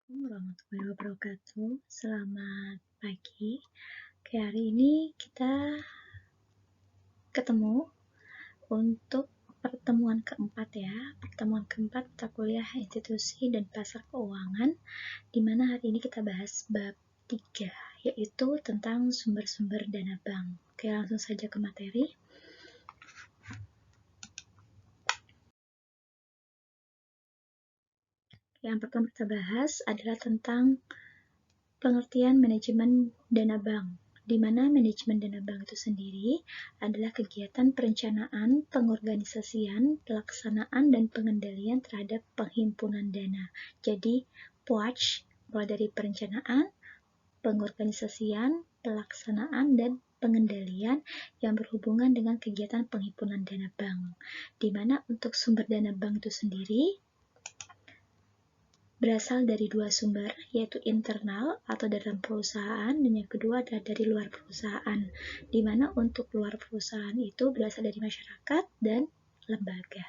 Assalamualaikum warahmatullahi wabarakatuh. Selamat pagi. Oke, hari ini kita ketemu untuk pertemuan keempat ya. Pertemuan keempat mata kuliah institusi dan pasar keuangan, di mana hari ini kita bahas bab 3, yaitu tentang sumber-sumber dana bank. Oke, langsung saja ke materi. Yang pertama kita bahas adalah tentang pengertian manajemen dana bank, di mana manajemen dana bank itu sendiri adalah kegiatan perencanaan, pengorganisasian, pelaksanaan, dan pengendalian terhadap penghimpunan dana. Jadi, POAC mulai dari perencanaan, pengorganisasian, pelaksanaan, dan pengendalian yang berhubungan dengan kegiatan penghimpunan dana bank, di mana untuk sumber dana bank itu sendiri berasal dari dua sumber, yaitu internal atau dalam perusahaan, dan yang kedua adalah dari luar perusahaan, di mana untuk luar perusahaan itu berasal dari masyarakat dan lembaga.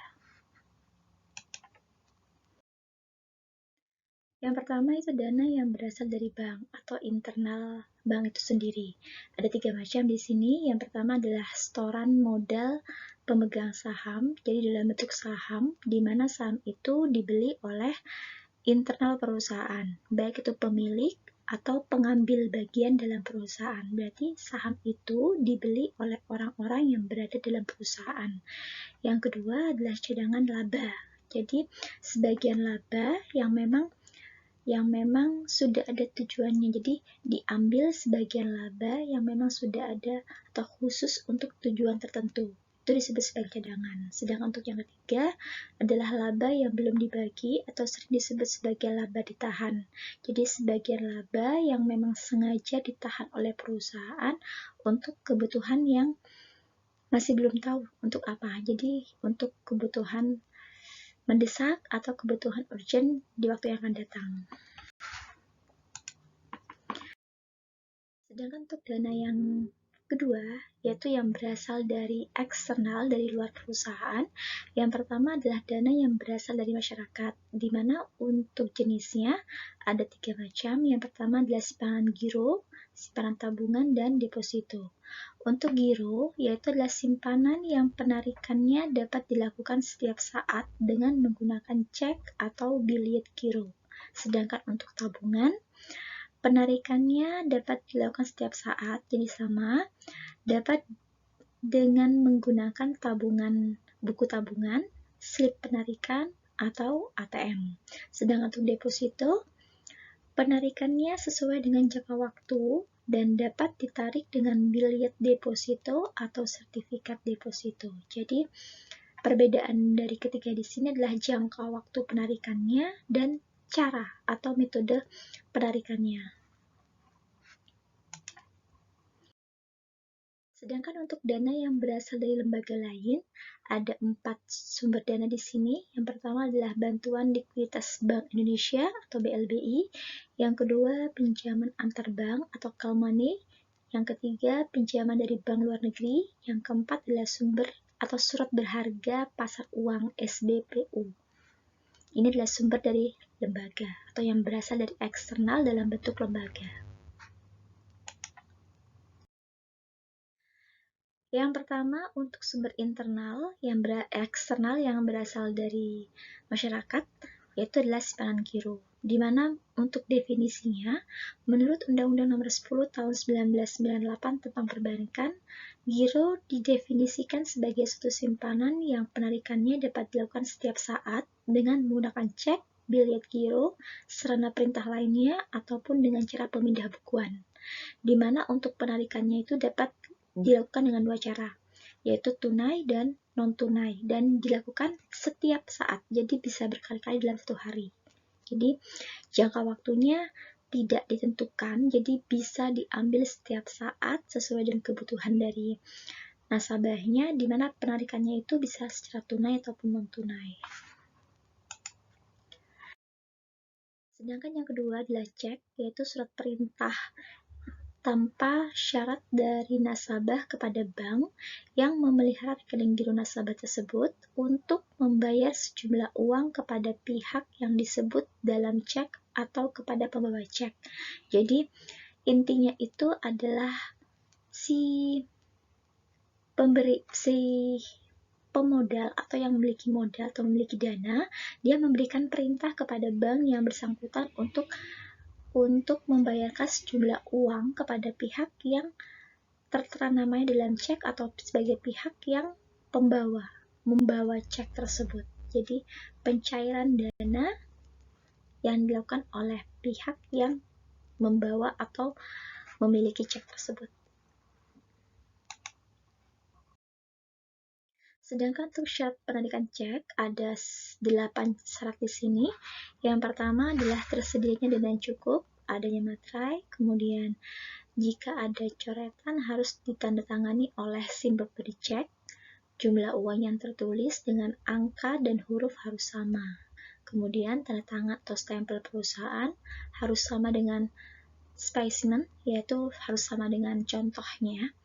Yang pertama itu dana yang berasal dari bank atau internal bank itu sendiri. Ada 3 macam di sini. Yang pertama adalah setoran modal pemegang saham, jadi dalam bentuk saham, di mana saham itu dibeli oleh internal perusahaan, baik itu pemilik atau pengambil bagian dalam perusahaan. Berarti saham itu dibeli oleh orang-orang yang berada dalam perusahaan. Yang kedua adalah cadangan laba. Jadi sebagian laba yang memang sudah ada tujuannya. Jadi diambil sebagian laba yang memang sudah ada atau khusus untuk tujuan tertentu. Itu disebut sebagai cadangan. Sedangkan untuk yang ketiga adalah laba yang belum dibagi atau sering disebut sebagai laba ditahan. Jadi sebagian laba yang memang sengaja ditahan oleh perusahaan untuk kebutuhan yang masih belum tahu untuk apa. Jadi untuk kebutuhan mendesak atau kebutuhan urgent di waktu yang akan datang. Sedangkan untuk dana yang kedua, yaitu yang berasal dari eksternal, dari luar perusahaan. Yang pertama adalah dana yang berasal dari masyarakat, di mana untuk jenisnya ada 3 macam. Yang pertama adalah simpanan giro, simpanan tabungan, dan deposito. Untuk giro, yaitu adalah simpanan yang penarikannya dapat dilakukan setiap saat dengan menggunakan cek atau biliet giro. Sedangkan untuk tabungan, penarikannya dapat dilakukan setiap saat, jadi sama, dapat dengan menggunakan buku tabungan, slip penarikan, atau ATM. Sedangkan untuk deposito, penarikannya sesuai dengan jangka waktu dan dapat ditarik dengan biliet deposito atau sertifikat deposito. Jadi, perbedaan dari ketiga di sini adalah jangka waktu penarikannya dan cara atau metode penarikannya. Sedangkan untuk dana yang berasal dari lembaga lain, ada 4 sumber dana di sini. Yang pertama adalah bantuan likuiditas Bank Indonesia atau BLBI. Yang kedua, pinjaman antar bank atau call money. Yang ketiga, pinjaman dari bank luar negeri. Yang keempat adalah sumber atau surat berharga pasar uang SBPU. Ini adalah sumber dari lembaga atau yang berasal dari eksternal dalam bentuk lembaga. Yang pertama untuk sumber internal eksternal yang berasal dari masyarakat, yaitu adalah simpanan giro, di mana untuk definisinya, menurut Undang-Undang Nomor 10 Tahun 1998 tentang Perbankan, giro didefinisikan sebagai suatu simpanan yang penarikannya dapat dilakukan setiap saat dengan menggunakan cek, biliet giro, sarana perintah lainnya, ataupun dengan cara pemindah bukuan, di mana untuk penarikannya itu dapat dilakukan dengan 2 cara, yaitu tunai dan non-tunai, dan dilakukan setiap saat, jadi bisa berkali-kali dalam 1 hari. Jadi jangka waktunya tidak ditentukan, jadi bisa diambil setiap saat sesuai dengan kebutuhan dari nasabahnya, di mana penarikannya itu bisa secara tunai ataupun non-tunai. Sedangkan yang kedua adalah cek, yaitu surat perintah tanpa syarat dari nasabah kepada bank yang memelihara rekening giro nasabah tersebut untuk membayar sejumlah uang kepada pihak yang disebut dalam cek atau kepada pembawa cek. Jadi intinya itu adalah si pemodal atau yang memiliki modal atau memiliki dana, dia memberikan perintah kepada bank yang bersangkutan untuk membayarkan sejumlah uang kepada pihak yang tertera namanya dalam cek atau sebagai pihak yang membawa cek tersebut. Jadi pencairan dana yang dilakukan oleh pihak yang membawa atau memiliki cek tersebut. Sedangkan untuk syarat penarikan cek ada 8 syarat di sini. Yang pertama adalah tersedianya dana yang cukup, adanya materai, kemudian jika ada coretan harus ditandatangani oleh si pemberi cek, jumlah uang yang tertulis dengan angka dan huruf harus sama. Kemudian tanda tangan atau stempel perusahaan harus sama dengan spesimen, yaitu harus sama dengan contohnya.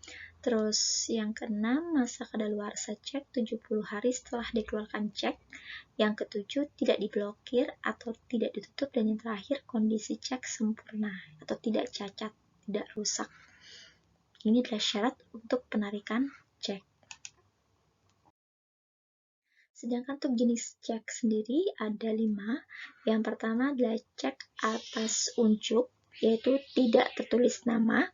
Terus yang keenam, masa kadaluarsa cek 70 hari setelah dikeluarkan cek. Yang ketujuh, tidak diblokir atau tidak ditutup. Dan yang terakhir, kondisi cek sempurna atau tidak cacat, tidak rusak. Ini adalah syarat untuk penarikan cek. Sedangkan untuk jenis cek sendiri ada 5. Yang pertama adalah cek atas unjuk, yaitu tidak tertulis nama.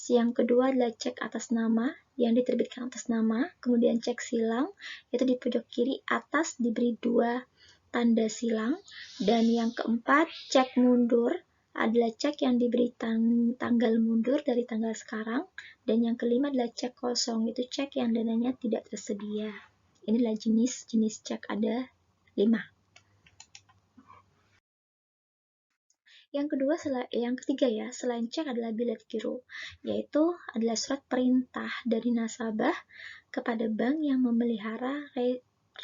Yang kedua adalah cek atas nama yang diterbitkan atas nama. Kemudian cek silang, yaitu di pojok kiri atas diberi 2 tanda silang. Dan yang keempat, cek mundur adalah cek yang diberi tanggal mundur dari tanggal sekarang. Dan yang kelima adalah cek kosong, yaitu cek yang dananya tidak tersedia. Inilah jenis-jenis cek, ada 5. Yang ketiga ya, selain cek adalah bilet giro, yaitu adalah surat perintah dari nasabah kepada bank yang memelihara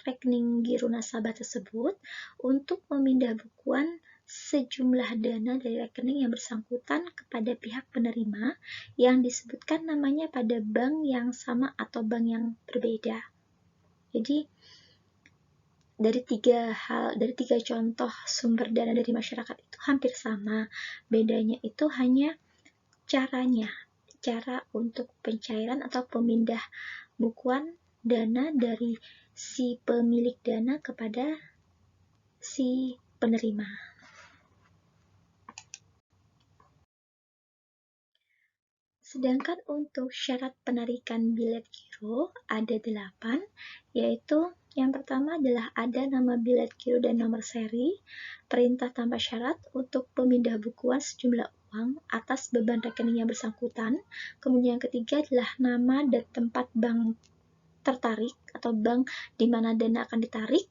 rekening giro nasabah tersebut untuk memindah bukuan sejumlah dana dari rekening yang bersangkutan kepada pihak penerima yang disebutkan namanya pada bank yang sama atau bank yang berbeda. Jadi dari tiga contoh sumber dana dari masyarakat itu hampir sama. Bedanya itu hanya cara untuk pencairan atau pemindah bukuan dana dari si pemilik dana kepada si penerima. Sedangkan untuk syarat penarikan bilet giro ada 8, yaitu yang pertama adalah ada nama bilet giro dan nomor seri, perintah tanpa syarat untuk pemindah bukuan sejumlah uang atas beban rekening yang bersangkutan. Kemudian yang ketiga adalah nama dan tempat bank tertarik atau bank di mana dana akan ditarik.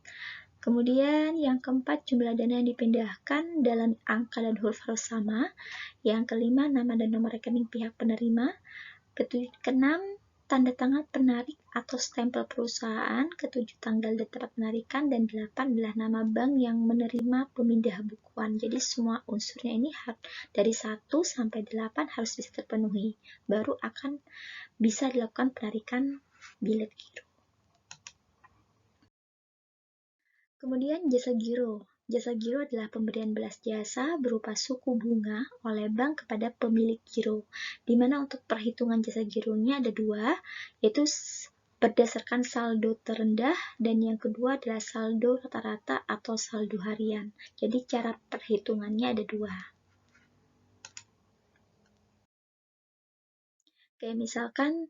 Kemudian yang keempat, jumlah dana yang dipindahkan dalam angka dan huruf harus sama. Yang kelima, nama dan nomor rekening pihak penerima. Keenam, tanda tangan penarik atau stempel perusahaan. Ketujuh, tanggal dan tempat penarikan. Dan 8 adalah nama bank yang menerima pemindah bukuan. Jadi semua unsurnya ini dari 1 sampai 8 harus bisa terpenuhi. Baru akan bisa dilakukan penarikan bilet giro. Kemudian jasa giro. Jasa giro adalah pemberian balas jasa berupa suku bunga oleh bank kepada pemilik giro, di mana untuk perhitungan jasa gironya ada 2, yaitu berdasarkan saldo terendah dan yang kedua adalah saldo rata-rata atau saldo harian. Jadi cara perhitungannya ada 2. Kayak misalkan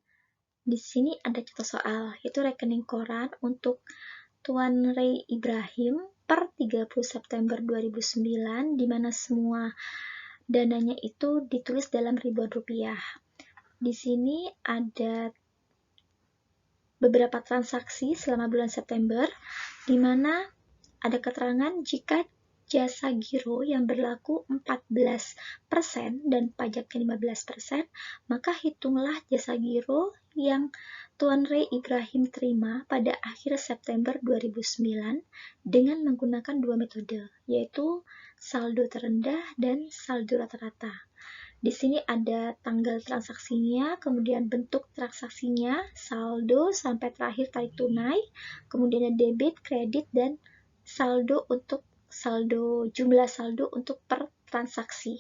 di sini ada contoh soal, yaitu rekening koran untuk Tuan Ray Ibrahim per 30 September 2009, di mana semua dananya itu ditulis dalam ribuan rupiah. Di sini ada beberapa transaksi selama bulan September, di mana ada keterangan jika jasa giro yang berlaku 14% dan pajaknya 15%, maka hitunglah jasa giro yang Tuan Ray Ibrahim terima pada akhir September 2009 dengan menggunakan 2 metode, yaitu saldo terendah dan saldo rata-rata. Di sini ada tanggal transaksinya, kemudian bentuk transaksinya, saldo sampai terakhir tarik tunai, kemudian ada debit, kredit, dan saldo untuk jumlah saldo untuk per transaksi.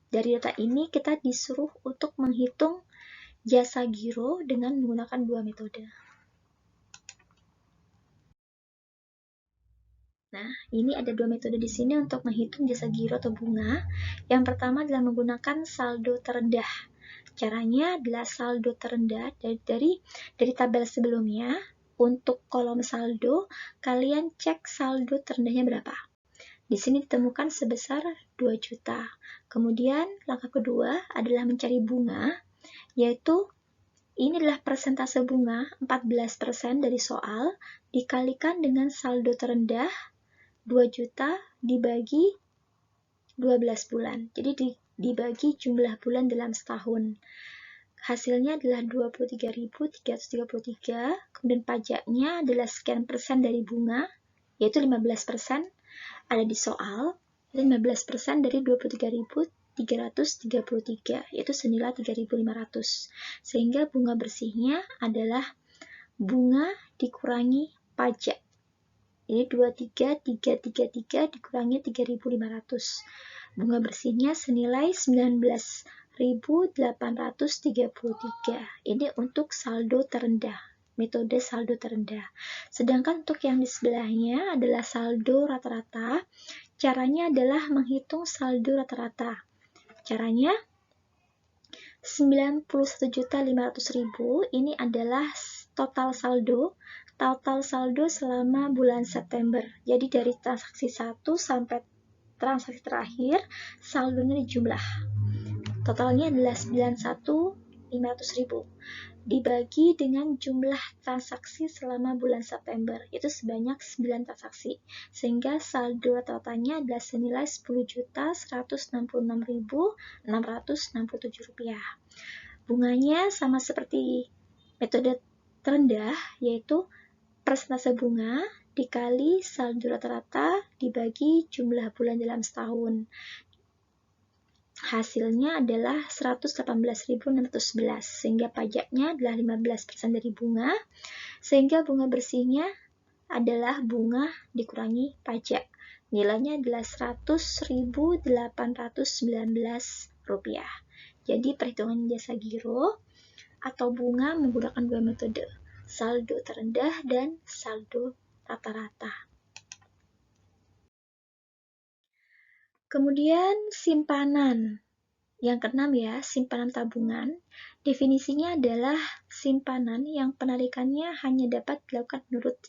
Dari data ini kita disuruh untuk menghitung jasa giro dengan menggunakan dua metode. Nah, ini ada dua metode di sini untuk menghitung jasa giro atau bunga. Yang pertama adalah menggunakan saldo terendah. Caranya adalah saldo terendah dari tabel sebelumnya. Untuk kolom saldo, kalian cek saldo terendahnya berapa. Di sini ditemukan sebesar 2 juta. Kemudian langkah kedua adalah mencari bunga, yaitu ini adalah persentase bunga 14% dari soal dikalikan dengan saldo terendah 2 juta dibagi 12 bulan. Jadi dibagi jumlah bulan dalam setahun. Hasilnya adalah 23.333, kemudian pajaknya adalah sekian persen dari bunga, yaitu 15%, ada di soal, 15% dari 23.333, yaitu senilai 3.500. Sehingga bunga bersihnya adalah bunga dikurangi pajak. Jadi 23.333 dikurangi 3.500. Bunga bersihnya senilai 19.833. Ini untuk saldo terendah, metode saldo terendah. Sedangkan untuk yang di sebelahnya adalah saldo rata-rata. Caranya adalah menghitung saldo rata-rata. Caranya 91.500.000 ini adalah total saldo selama bulan September. Jadi dari transaksi 1 sampai transaksi terakhir, saldonya dijumlah. Totalnya adalah 91.500.000 dibagi dengan jumlah transaksi selama bulan September, yaitu sebanyak 9 transaksi. Sehingga saldo rata-ratanya adalah senilai Rp10.166.667. Bunganya sama seperti metode terendah, yaitu persentase bunga dikali saldo rata-rata dibagi jumlah bulan dalam setahun. Hasilnya adalah 118.611, sehingga pajaknya adalah 15% dari bunga, sehingga bunga bersihnya adalah bunga dikurangi pajak. Nilainya adalah Rp100.819. Jadi perhitungan jasa giro atau bunga menggunakan dua metode, saldo terendah dan saldo rata-rata. Kemudian simpanan. Yang keenam ya, simpanan tabungan. Definisinya adalah simpanan yang penarikannya hanya dapat dilakukan menurut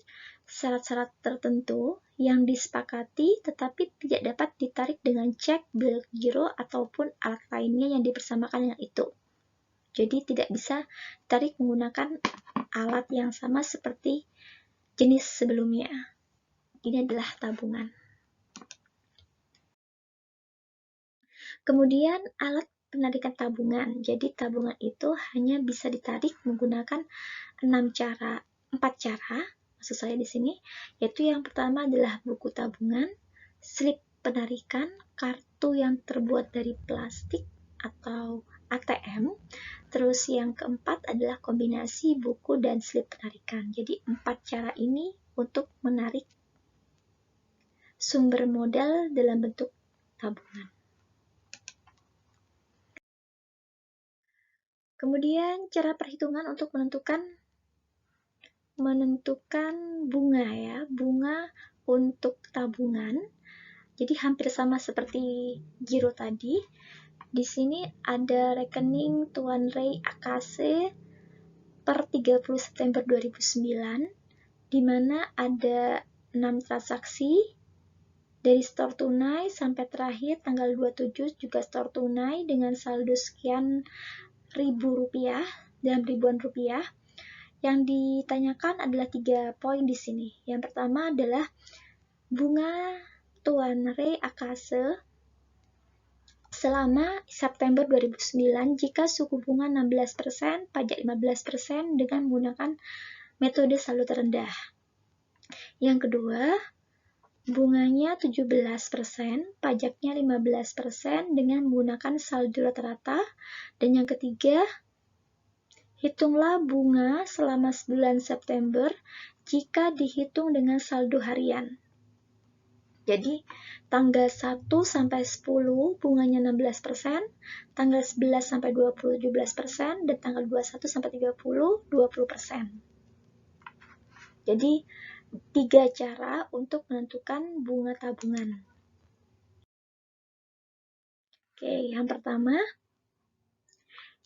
syarat-syarat tertentu yang disepakati tetapi tidak dapat ditarik dengan cek, bil giro, ataupun alat lainnya yang dipersamakan dengan itu. Jadi tidak bisa ditarik menggunakan alat yang sama seperti jenis sebelumnya. Ini adalah tabungan. Kemudian alat penarikan tabungan. Jadi tabungan itu hanya bisa ditarik menggunakan 4 cara, maksud saya di sini, yaitu yang pertama adalah buku tabungan, slip penarikan, kartu yang terbuat dari plastik atau ATM. Terus yang keempat adalah kombinasi buku dan slip penarikan. Jadi 4 cara ini untuk menarik sumber modal dalam bentuk tabungan. Kemudian cara perhitungan untuk menentukan bunga ya, bunga untuk tabungan. Jadi hampir sama seperti giro tadi. Di sini ada rekening Tuan Ray AKC per 30 September 2009, di mana ada 6 transaksi dari store tunai sampai terakhir tanggal 27 juga store tunai dengan saldo sekian Rp1.000 dalam ribuan rupiah. Yang ditanyakan adalah 3 poin di sini. Yang pertama adalah bunga Tuan Ray AKC selama September 2009 jika suku bunga 16%, pajak 15% dengan menggunakan metode saldo terendah. Yang kedua, bunganya 17%, pajaknya 15% dengan menggunakan saldo rata-rata. Dan yang ketiga, hitunglah bunga selama bulan September jika dihitung dengan saldo harian. Jadi tanggal 1 sampai 10 bunganya 16%, tanggal 11 sampai 20 17%, dan tanggal 21 sampai 30 20%. Jadi 3 cara untuk menentukan bunga tabungan. Oke, yang pertama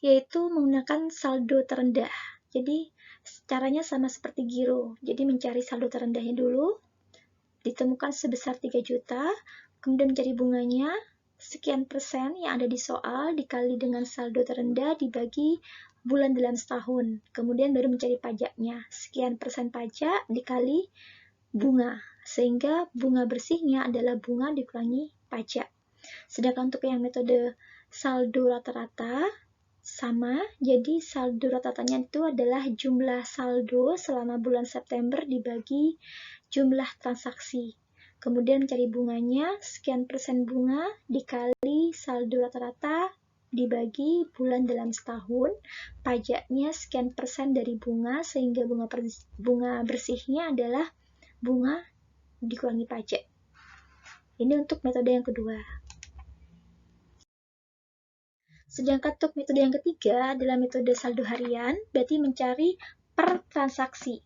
yaitu menggunakan saldo terendah. Jadi caranya sama seperti giro. Jadi mencari saldo terendahnya dulu, ditemukan sebesar 3 juta, kemudian mencari bunganya, sekian persen yang ada di soal dikali dengan saldo terendah dibagi bulan dalam setahun. Kemudian baru mencari pajaknya, sekian persen pajak dikali bunga, sehingga bunga bersihnya adalah bunga dikurangi pajak. Sedangkan untuk yang metode saldo rata-rata, sama, jadi saldo rata-ratanya itu adalah jumlah saldo selama bulan September dibagi jumlah transaksi. Kemudian mencari bunganya, sekian persen bunga dikali saldo rata-rata dibagi bulan dalam setahun, pajaknya sekian persen dari bunga, sehingga bunga bersihnya adalah bunga dikurangi pajak. Ini untuk metode yang kedua. Sedangkan untuk metode yang ketiga adalah metode saldo harian, berarti mencari per transaksi.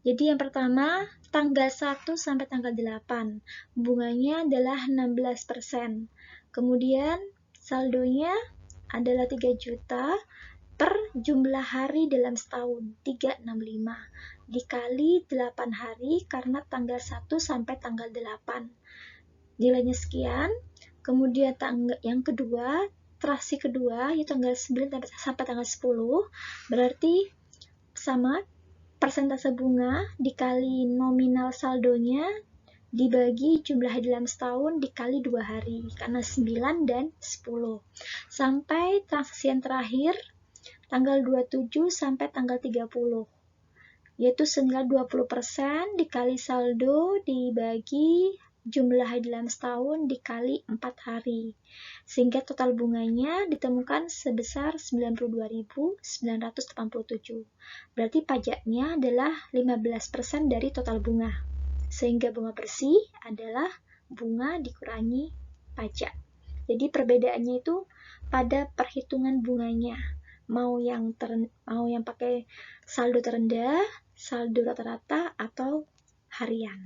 Jadi yang pertama, tanggal 1 sampai tanggal 8, bunganya adalah 16%. Kemudian saldonya adalah 3 juta per jumlah hari dalam setahun, 365, dikali 8 hari karena tanggal 1 sampai tanggal 8. Nilainya sekian. Kemudian yang kedua, transaksi kedua, yaitu tanggal 9 sampai tanggal 10, berarti sama persentase bunga dikali nominal saldonya dibagi jumlah hari dalam setahun dikali 2 hari, karena 9 dan 10. Sampai transaksi yang terakhir, tanggal 27 sampai tanggal 30, yaitu senilai 20% dikali saldo dibagi jumlah hari dalam setahun dikali 4 hari, sehingga total bunganya ditemukan sebesar 92.987. Berarti pajaknya adalah 15% dari total bunga, sehingga bunga bersih adalah bunga dikurangi pajak. Jadi perbedaannya itu pada perhitungan bunganya, mau yang pakai saldo terendah, saldo rata-rata, atau harian.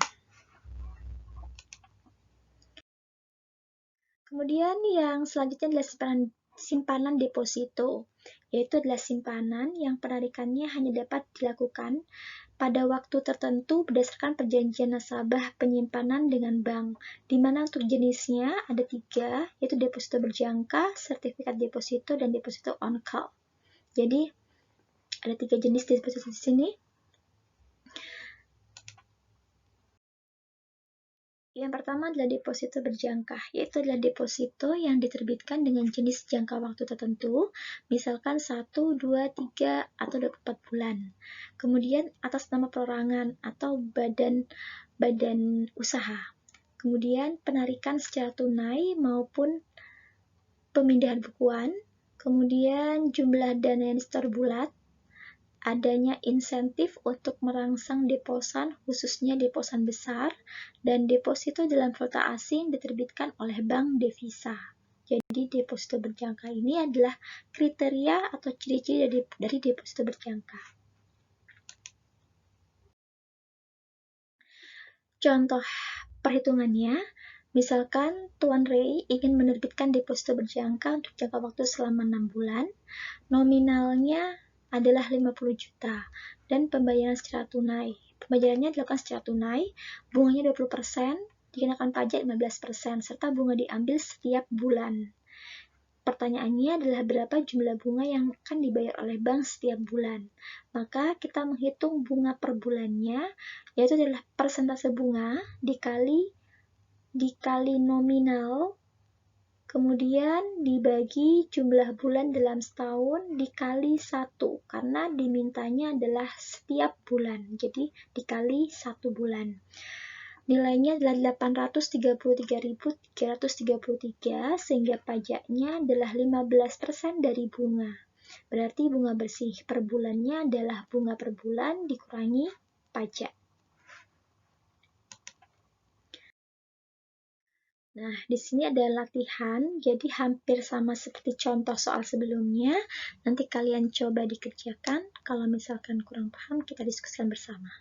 Kemudian yang selanjutnya adalah simpanan deposito, yaitu adalah simpanan yang penarikannya hanya dapat dilakukan pada waktu tertentu berdasarkan perjanjian nasabah penyimpanan dengan bank, di mana untuk jenisnya ada 3, yaitu deposito berjangka, sertifikat deposito, dan deposito on call. Jadi ada 3 jenis deposito di sini. Yang pertama adalah deposito berjangka, yaitu adalah deposito yang diterbitkan dengan jenis jangka waktu tertentu, misalkan 1, 2, 3, atau 24 bulan. Kemudian atas nama perorangan atau badan usaha. Kemudian penarikan secara tunai maupun pemindahan bukuan. Kemudian jumlah dana yang disetor bulat. Adanya insentif untuk merangsang deposan, khususnya deposan besar, dan deposito dalam valuta asing diterbitkan oleh bank devisa. Jadi deposito berjangka ini adalah kriteria atau ciri-ciri dari deposito berjangka. Contoh perhitungannya, misalkan Tuan Ray ingin menerbitkan deposito berjangka untuk jangka waktu selama 6 bulan, nominalnya adalah 50 juta, dan pembayaran secara tunai. Pembayarannya dilakukan secara tunai, bunganya 20%, dikenakan pajak 15%, serta bunga diambil setiap bulan. Pertanyaannya adalah berapa jumlah bunga yang akan dibayar oleh bank setiap bulan. Maka kita menghitung bunga per bulannya, yaitu adalah persentase bunga dikali nominal, kemudian dibagi jumlah bulan dalam setahun dikali 1, karena dimintanya adalah setiap bulan, jadi dikali 1 bulan. Nilainya adalah 833.333, sehingga pajaknya adalah 15% dari bunga. Berarti bunga bersih per bulannya adalah bunga per bulan dikurangi pajak. Nah, di sini ada latihan, jadi hampir sama seperti contoh soal sebelumnya. Nanti kalian coba dikerjakan, kalau misalkan kurang paham, kita diskusikan bersama.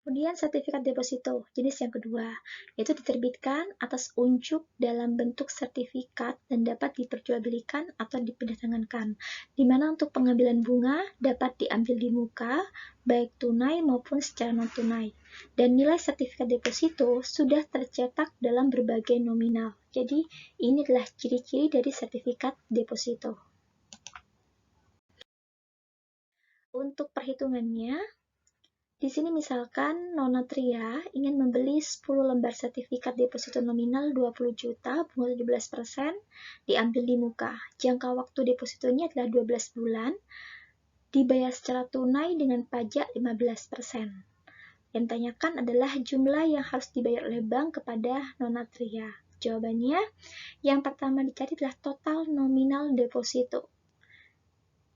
Kemudian sertifikat deposito, jenis yang kedua, yaitu diterbitkan atas unjuk dalam bentuk sertifikat dan dapat diperjualbelikan atau diperdagangkan, di mana untuk pengambilan bunga dapat diambil di muka, baik tunai maupun secara non-tunai. Dan nilai sertifikat deposito sudah tercetak dalam berbagai nominal. Jadi, ini adalah ciri-ciri dari sertifikat deposito. Untuk perhitungannya, di sini misalkan Nona Tria ingin membeli 10 lembar sertifikat deposito nominal 20 juta, bunga 17%, diambil di muka. Jangka waktu depositonya adalah 12 bulan, dibayar secara tunai dengan pajak 15%. Yang ditanyakan adalah jumlah yang harus dibayar oleh bank kepada Nona Tria. Jawabannya, yang pertama dicari adalah total nominal deposito.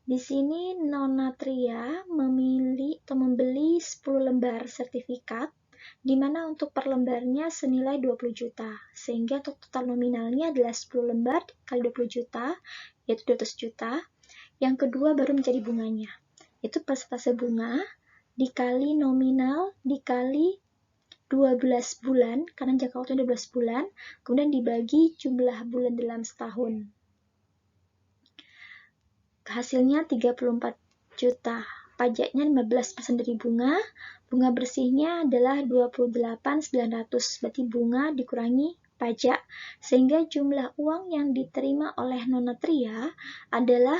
Di sini Nona Tria membeli 10 lembar sertifikat, di mana untuk per lembarnya senilai 20 juta. Sehingga total nominalnya adalah 10 lembar kali 20 juta, yaitu 200 juta. Yang kedua baru mencari bunganya. Itu persentase bunga dikali nominal dikali 12 bulan, karena jangka waktunya 12 bulan, kemudian dibagi jumlah bulan dalam setahun. Hasilnya 34 juta. Pajaknya 15% dari bunga. Bunga bersihnya adalah 28.900. Berarti bunga dikurangi pajak. Sehingga jumlah uang yang diterima oleh Nona Tria adalah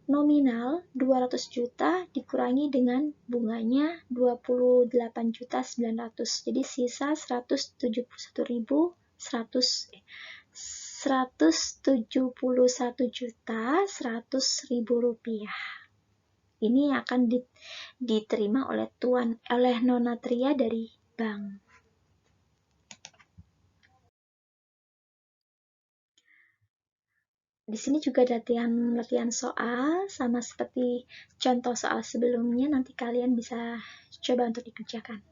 nominal 200 juta dikurangi dengan bunganya 28.900. Jadi sisa 171.100.100.000 rupiah. Ini akan diterima oleh Nona Tria dari bank. Di sini juga ada latihan soal, sama seperti contoh soal sebelumnya, nanti kalian bisa coba untuk dikerjakan.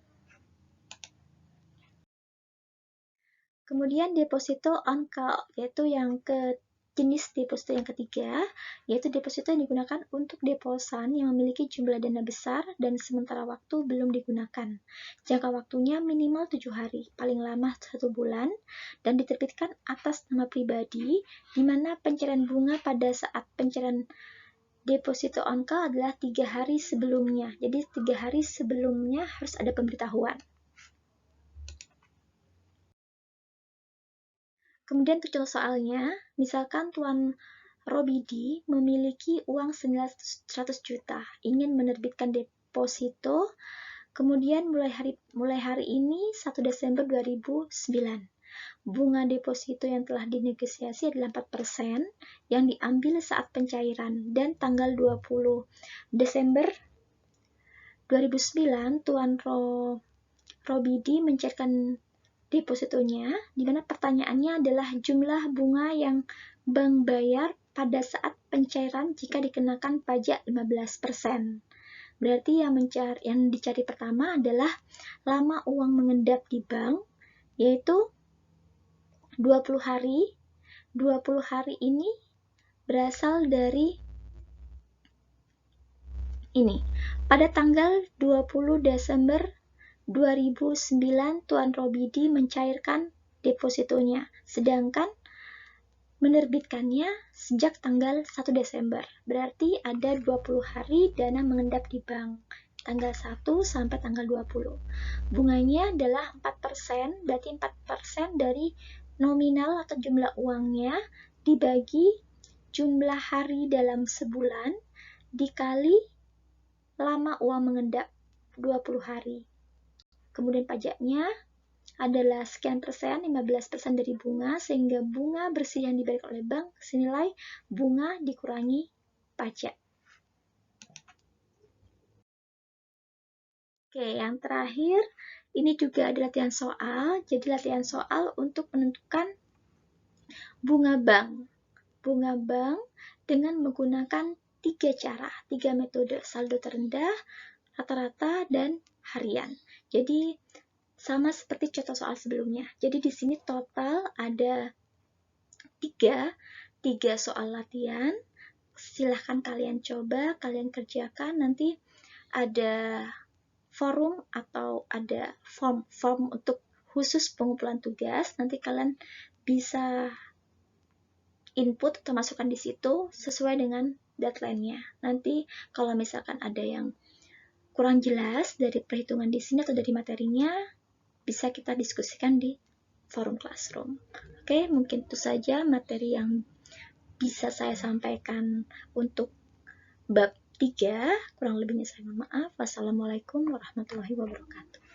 Kemudian deposito on call, yaitu jenis deposito yang ketiga, yaitu deposito yang digunakan untuk deposan yang memiliki jumlah dana besar dan sementara waktu belum digunakan. Jangka waktunya minimal 7 hari, paling lama 1 bulan, dan diterbitkan atas nama pribadi, di mana pencairan bunga pada saat pencairan deposito on call adalah 3 hari sebelumnya. Jadi 3 hari sebelumnya harus ada pemberitahuan. Kemudian untuk contoh soalnya, misalkan Tuan Robidi memiliki uang senilai 100 juta, ingin menerbitkan deposito, kemudian mulai hari ini 1 Desember 2009. Bunga deposito yang telah dinegosiasi adalah 4% yang diambil saat pencairan, dan tanggal 20 Desember 2009 Tuan Robidi mencairkan depositonya, di mana pertanyaannya adalah jumlah bunga yang bank bayar pada saat pencairan jika dikenakan pajak 15%. Berarti yang dicari pertama adalah lama uang mengendap di bank, yaitu 20 hari. 20 hari ini berasal dari ini. Pada tanggal 20 Desember 2009 Tuan Robidi mencairkan depositonya, sedangkan menerbitkannya sejak tanggal 1 Desember. Berarti ada 20 hari dana mengendap di bank, tanggal 1 sampai tanggal 20. Bunganya adalah 4%, berarti 4% dari nominal atau jumlah uangnya dibagi jumlah hari dalam sebulan dikali lama uang mengendap 20 hari. Kemudian pajaknya adalah sekian persen, 15% dari bunga, sehingga bunga bersih yang diberikan oleh bank senilai bunga dikurangi pajak. Oke, yang terakhir, ini juga ada latihan soal. Jadi latihan soal untuk menentukan bunga bank. Bunga bank dengan menggunakan 3 cara, 3 metode, saldo terendah, rata-rata, dan harian. Jadi sama seperti contoh soal sebelumnya. Jadi di sini total ada tiga soal latihan. Silahkan kalian coba, kalian kerjakan. Nanti ada forum atau ada form untuk khusus pengumpulan tugas. Nanti kalian bisa input atau masukkan di situ sesuai dengan deadline-nya. Nanti kalau misalkan ada yang kurang jelas dari perhitungan di sini atau dari materinya, bisa kita diskusikan di forum classroom. Oke, mungkin itu saja materi yang bisa saya sampaikan untuk bab 3. Kurang lebihnya saya mohon maaf. Wassalamualaikum warahmatullahi wabarakatuh.